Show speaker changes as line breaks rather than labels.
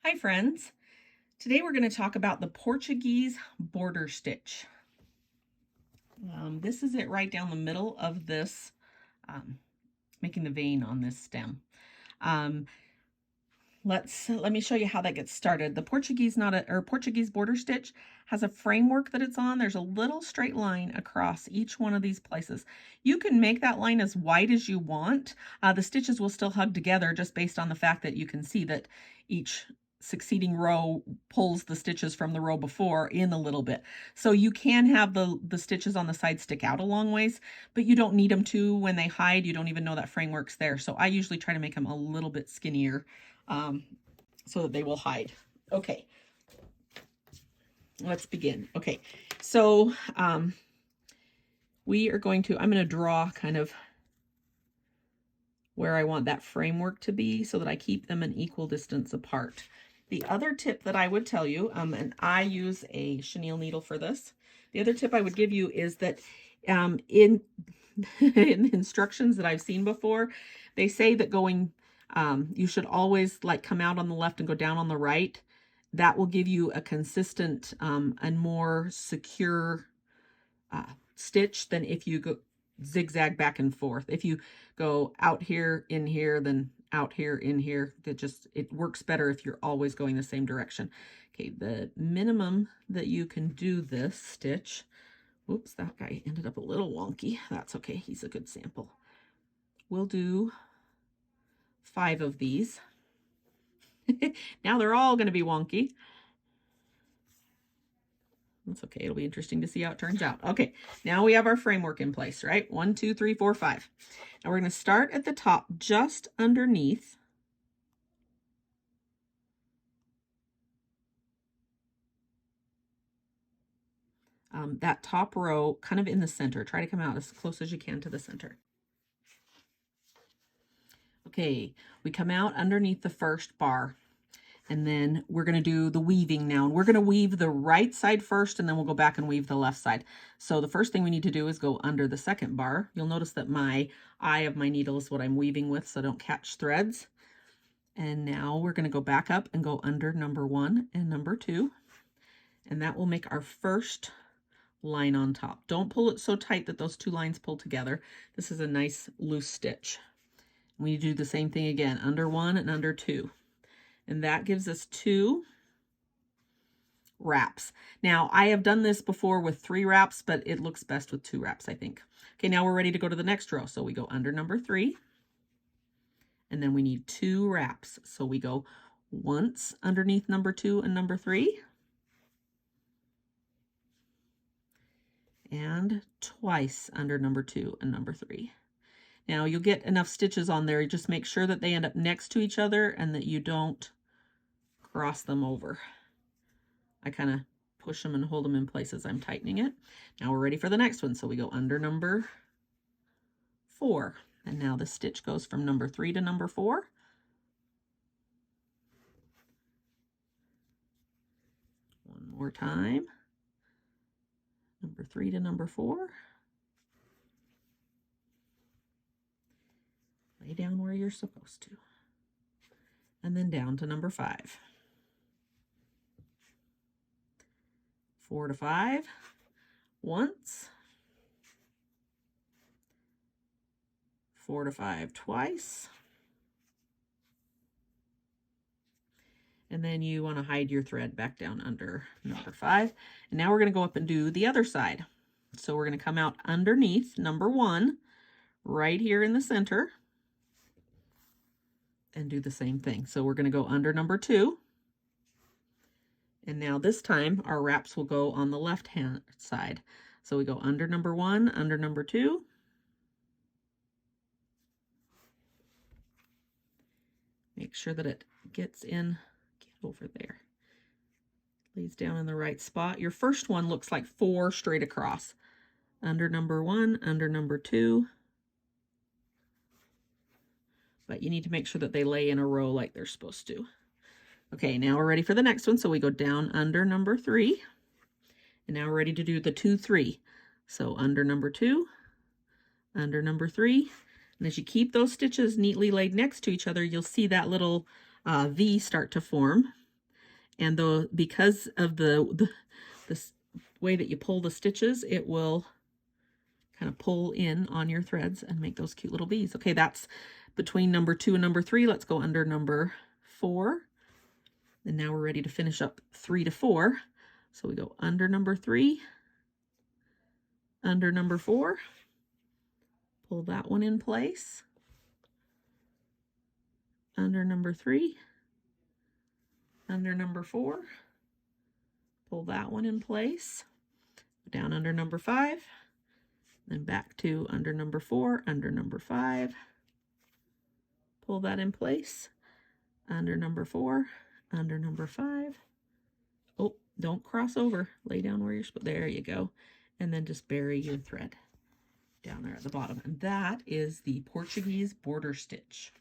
Hi friends, today we're going to talk about the Portuguese border stitch. This is it right down the middle of this, making the vein on this stem. Let me show you how that gets started. The Portuguese border stitch has a framework that it's on. There's a little straight line across each one of these places. You can make that line as wide as you want. The stitches will still hug together just based on the fact that you can see that each succeeding row pulls the stitches from the row before in a little bit. So you can have the stitches on the side stick out a long ways, but you don't need them to when they hide. You don't even know that framework's there. So I usually try to make them a little bit skinnier so that they will hide. Okay, let's begin. Okay, so I'm going to draw kind of where I want that framework to be so that I keep them an equal distance apart. The other tip that I would tell you, and I use a chenille needle for this, the other tip I would give you is that in the instructions that I've seen before, they say that you should always like come out on the left and go down on the right. That will give you a consistent and more secure stitch than if you go zigzag back and forth. If you go out here, in here, then out here, in here, it works better if you're always going the same direction. Okay, the minimum that you can do this stitch, whoops, that guy ended up a little wonky. That's okay, he's a good sample. We'll do 5 of these. Now they're all going to be wonky. That's okay. It'll be interesting to see how it turns out. Okay, now we have our framework in place, right? 1, 2, 3, 4, 5. Now we're going to start at the top just underneath. That top row, kind of in the center. Try to come out as close as you can to the center. Okay, we come out underneath the first bar. And then we're going to do the weaving now. And we're going to weave the right side first, and then we'll go back and weave the left side. So the first thing we need to do is go under the second bar. You'll notice that my eye of my needle is what I'm weaving with, so don't catch threads. And now we're going to go back up and go under number 1 and number 2. And that will make our first line on top. Don't pull it so tight that those 2 lines pull together. This is a nice loose stitch. We do the same thing again, under 1 and under 2. And that gives us 2 wraps. Now, I have done this before with 3 wraps, but it looks best with 2 wraps, I think. Okay, now we're ready to go to the next row. So we go under number 3, and then we need 2 wraps. So we go once underneath number 2 and number 3, and twice under number 2 and number 3. Now, you'll get enough stitches on there. You just make sure that they end up next to each other and that you don't cross them over. I kind of push them and hold them in place as I'm tightening it. Now we're ready for the next one. So we go under number 4. And now the stitch goes from number 3 to number 4. One more time. Number 3 to number 4. Lay down where you're supposed to. And then down to number 5. 4 to 5 once, 4 to 5 twice, and then you want to hide your thread back down under number 5. And now we're going to go up and do the other side. So we're going to come out underneath number 1 right here in the center and do the same thing. So we're going to go under number 2. And now this time our wraps will go on the left hand side. So we go under number 1, under number 2. Make sure that it gets in, get over there. Lays down in the right spot. Your first one looks like 4 straight across. Under number 1, under number 2. But you need to make sure that they lay in a row like they're supposed to. Okay, now we're ready for the next one. So we go down under number 3. And now we're ready to do the 2, 3. So under number 2, under number 3. And as you keep those stitches neatly laid next to each other, you'll see that little V start to form. And because of the way that you pull the stitches, it will kind of pull in on your threads and make those cute little bees. Okay, that's between number 2 and number 3. Let's go under number 4. And now we're ready to finish up 3 to 4. So we go under number 3, under number 4, pull that one in place, under number 3, under number 4, pull that one in place, down under number 5, then back to under number 4, under number 5, pull that in place, under number 4, under number 5. Oh, don't cross over. Lay down where you're supposed. There you go. And then just bury your thread down there at the bottom. And that is the Portuguese border stitch.